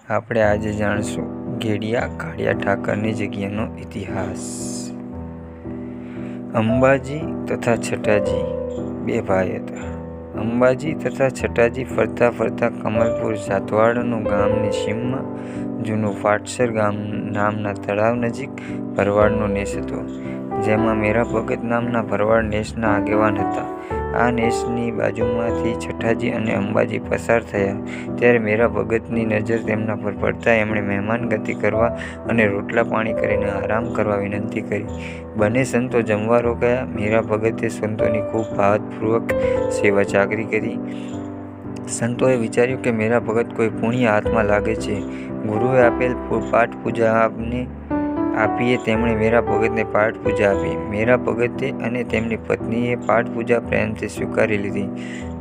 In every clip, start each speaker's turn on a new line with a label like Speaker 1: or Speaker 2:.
Speaker 1: આપણે આજે જાણશું ઘેડિયા કાળિયા ઠાકરની જગ્યાનો ઇતિહાસ। અંબાજી તથા છટાજી બે ભાઈ હતા। અંબાજી તથા છટાજી ફરતા ફરતા કમલપુર સાતવાડનું ગામની સીમમાં જૂનું ફાટસર ગામ નામના તળાવ નજીક ભરવાડનો નેસ હતો, જેમાં મેરા ભગત નામના ભરવાડ નેસના આગેવાન હતા। આ નેસની બાજુમાંથી છટાજી અને અંબાજી પસાર થયા ત્યારે મેરા ભગતની નજર તેમના પર પડતા એમણે મહેમાન ગતિ કરવા અને રોટલા પાણી કરીને આરામ કરવા વિનંતી કરી। બંને સંતો જમવા રોકાયા। મેરા ભગતે સંતોની ખૂબ ભાવપૂર્વક સેવા ચાકરી કરી। સંતોએ વિચાર્યું કે મેરા ભગત કોઈ પુણ્ય આત્મા લાગે છે। ગુરુએ આપેલ પાઠ પૂજા આપીએ તેમણે મેરા ભગતને પાઠ પૂજા આપી। મેરા ભગતે અને તેમની પત્નીએ પાઠ પૂજા પ્રેમથી સ્વીકારી લીધી।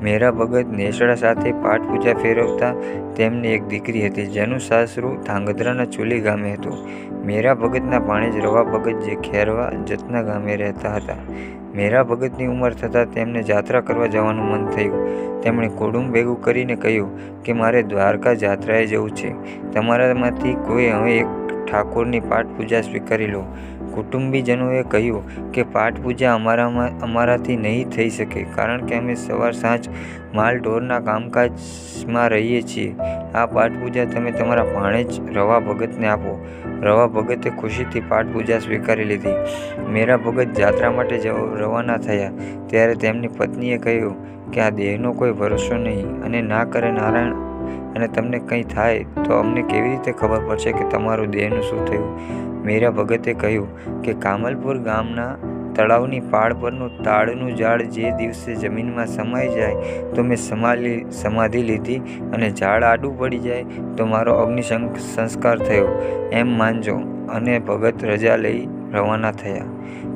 Speaker 1: મેરા ભગત નેસડા સાથે પાઠ પૂજા ફેરવતા તેમની એક દીકરી હતી, જેનું સાસરું ધાંગધ્રાના ચુલી ગામે હતું। મેરા ભગતના ભાણેજ રવા ભગત જે ખેરવા જતના ગામે રહેતા હતા। મેરા ભગતની ઉંમર થતાં તેમને જાત્રા કરવા જવાનું મન થયું। તેમણે કુટુંબ ભેગું કરીને કહ્યું કે મારે દ્વારકા જાત્રાએ જવું છે। તમારામાંથી કોઈ હવે એક ઠાકોરની પાઠ પૂજા સ્વીકારી લો। કુટુંબીજનોએ કહ્યું કે પાઠ પૂજા અમારાથી નહીં થઈ શકે, કારણ કે અમે સવાર સાંજ માલ ઢોરના કામકાજમાં રહીએ છીએ। આ પાઠ પૂજા તમે તમારા ભાણેજ રવા ભગતને આપો। રવા ભગતે ખુશીથી પાઠ પૂજા સ્વીકારી લીધી। મેરા ભગત જાત્રા માટે રવાના થયા ત્યારે તેમની પત્નીએ કહ્યું કે આ દેહનો કોઈ ભરોસો નહીં, અને ના કરે નારાયણ અને તમને કંઈ થાય તો અમને કેવી રીતે ખબર પડશે કે તમારું દેહનું શું થયું? મેરા ભગતે કહ્યું કે કામલપુર ગામના તળાવની પાળ પરનું તાડનું ઝાડ જે દિવસે જમીનમાં સમાઈ જાય તો મેં સમાધિ લીધી, અને ઝાડ આડું પડી જાય તો મારો અગ્નિ સંસ્કાર થયો એમ માનજો। અને ભગત રજા લઈ રવાના થયા।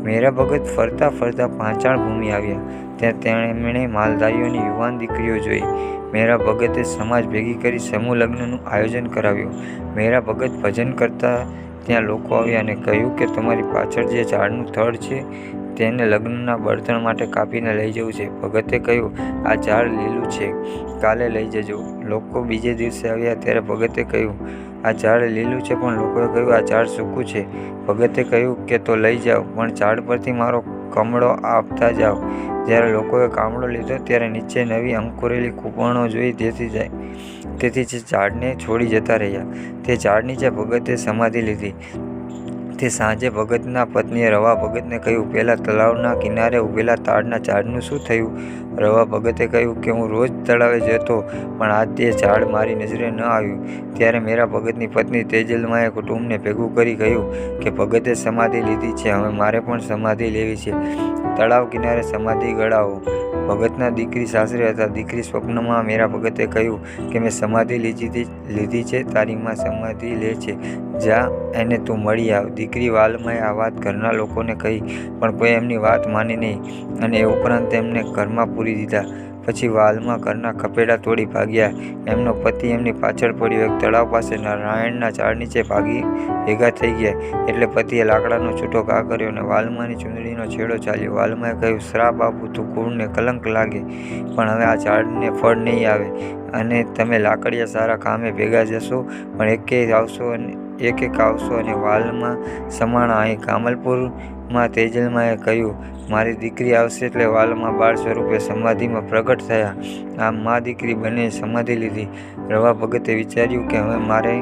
Speaker 1: મેરા ભગત ફરતા ફરતા પાંચાળ ભૂમિ આવ્યા। ત્યાં તેમણે માલધારીઓની યુવાન દીકરીઓ જોઈ। મેરા ભગતે સમાજ ભેગી કરી સમૂહ લગ્નનું આયોજન કરાવ્યું। મેરા ભગત ભજન કરતા ત્યાં લોકો આવ્યા અને કહ્યું કે તમારી પાછળ જે ઝાડનું થડ છે તેને લગ્નના બળતણ માટે કાપીને લઈ જવું છે। ભગતે કહ્યું આ ઝાડ લીલું છે, કાલે લઈ જજો। લોકો બીજે દિવસે આવ્યા ત્યારે ભગતે કહ્યું આ ઝાડ લીલું છે, પણ લોકોએ કહ્યું આ ઝાડ સૂકું છે। ભગતે કહ્યું કે તો લઈ જાઓ, પણ ઝાડ પરથી મારો કમળો આપતા જાઓ। જ્યારે લોકોએ કામળો લીધો ત્યારે નીચે નવી અંકુરેલી કૂંપણો જોઈ તેથી જે ઝાડને છોડી જતા રહ્યા। તે ઝાડ નીચે ભગતે સમાધિ લીધી। તે સાંજે ભગતના પત્નીએ રવા ભગતને કહ્યું પેલા તળાવના કિનારે ઉભેલા તાડના ઝાડનું શું થયું? રવા ભગતે કહ્યું કે હું રોજ તળાવે જતો, પણ આજ તે ઝાડ મારી નજરે ન આવ્યું। ત્યારે મેરા ભગતની પત્ની તેજલમાએ કુટુંબને ભેગું કરી કહ્યું કે ભગતે સમાધિ લીધી છે, હવે મારે પણ સમાધિ લેવી છે, તળાવ કિનારે સમાધિ ગળાવો। ભગતના દીકરી સાસરે હતા। દીકરી સ્વપ્નમાં મેરા ભગતે કહ્યું કે મેં સમાધિ લીધી છે, તારી માં સમાધિ લે છે, જા એને તું મળી આવ। દીકરી વાલમાએ આ વાત ઘરના લોકોને કહી, પણ કોઈ એમની વાત માની નહીં, અને એ ઉપરાંત તેમને ઘરમાં પૂરી દીધા। પછી વાલમાં ઘરના ખપેડા તોડી ભાગ્યા। એમનો પતિ એમની પાછળ પડ્યો। એક તળાવ પાસે નારાયણના ઝાડ નીચે ભેગા થઈ ગયા એટલે પતિએ લાકડાનો છૂટો ઘા કર્યો અને વાલમાની ચૂંદડીનો છેડો ચાલ્યો। વાલમાએ કહ્યું શ્રાપ આપું તો કુળને કલંક લાગે, પણ હવે આ ઝાડને ફળ નહીં આવે, અને તમે લાકડિયા સારા કામે ભેગા જશો, પણ એક આવશો અને વાલમાં સમાણા। અહીં કામલપુરમાં તેજલમાએ કહ્યું મારી દીકરી આવશે એટલે વાલમાં બાળ સ્વરૂપે સમાધિમાં પ્રગટ થયા। આમ મા દીકરી બંને સમાધિ લીધી। રવા ભગતે વિચાર્યું કે હવે મારે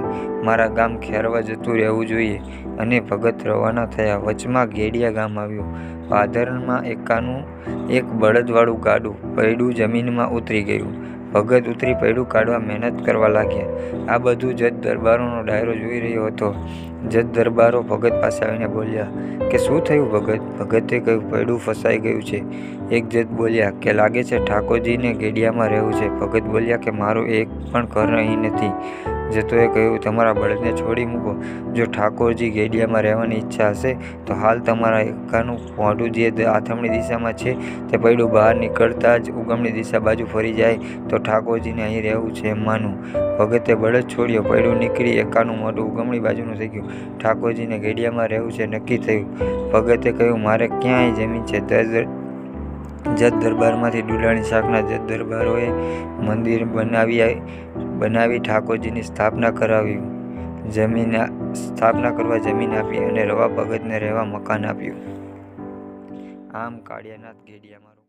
Speaker 1: મારા ગામ ખેરવા જતું રહેવું જોઈએ, અને ભગત રવાના થયા। વચમાં ઘેડિયા ગામ આવ્યું। ભાદરમાં એકાનું એક બળદવાળું ગાડું પૈડું જમીનમાં ઉતરી ગયું। ભગત ઉતરી પૈડું કાઢવા મહેનત કરવા લાગ્યા। આ બધું જજ દરબારોનો ડાયરો જોઈ રહ્યો હતો। જજ દરબારો ભગત પાસે આવીને બોલ્યા કે શું થયું ભગત? ભગતે કહ્યું પૈડું ફસાઈ ગયું છે। એક જજ બોલ્યા કે લાગે છે ઠાકોરજીને ઘેડિયામાં રહેવું છે। ભગત બોલ્યા કે મારું એક પણ ઘર અહીં નથી। જજોએ કહ્યું તમારા બળદને છોડી મૂકો। જો ઠાકોરજી ઘેડિયામાં રહેવાની ઈચ્છા હશે તો હાલ તમારા એકાનું મોઢું જે આથમણી દિશામાં છે તે પૈડું બહાર નીકળતા જ ઉગમણી દિશા બાજુ ફરી જાય તો ઠાકોરજીને અહીં રહેવું છે એમ માનું। ભગતે બળદ છોડ્યો, પૈડું નીકળી એકાનું મોઢું ઉગમણી બાજુનું થઈ ગયું। ઠાકોરજીને ઘેડિયામાં રહેવું છે નક્કી થયું। ભગતે કહ્યું મારે ક્યાંય જમીન છે, જત દરબારમાંથી ડુલાણી શાકના જત દરબારોએ મંદિર બનાવી ઠાકોરજીની સ્થાપના કરવા જમીન આપી અને રવા ભગતને રહેવા મકાન આપ્યું. આમ કાળિયાનાથ ગેડિયા મારું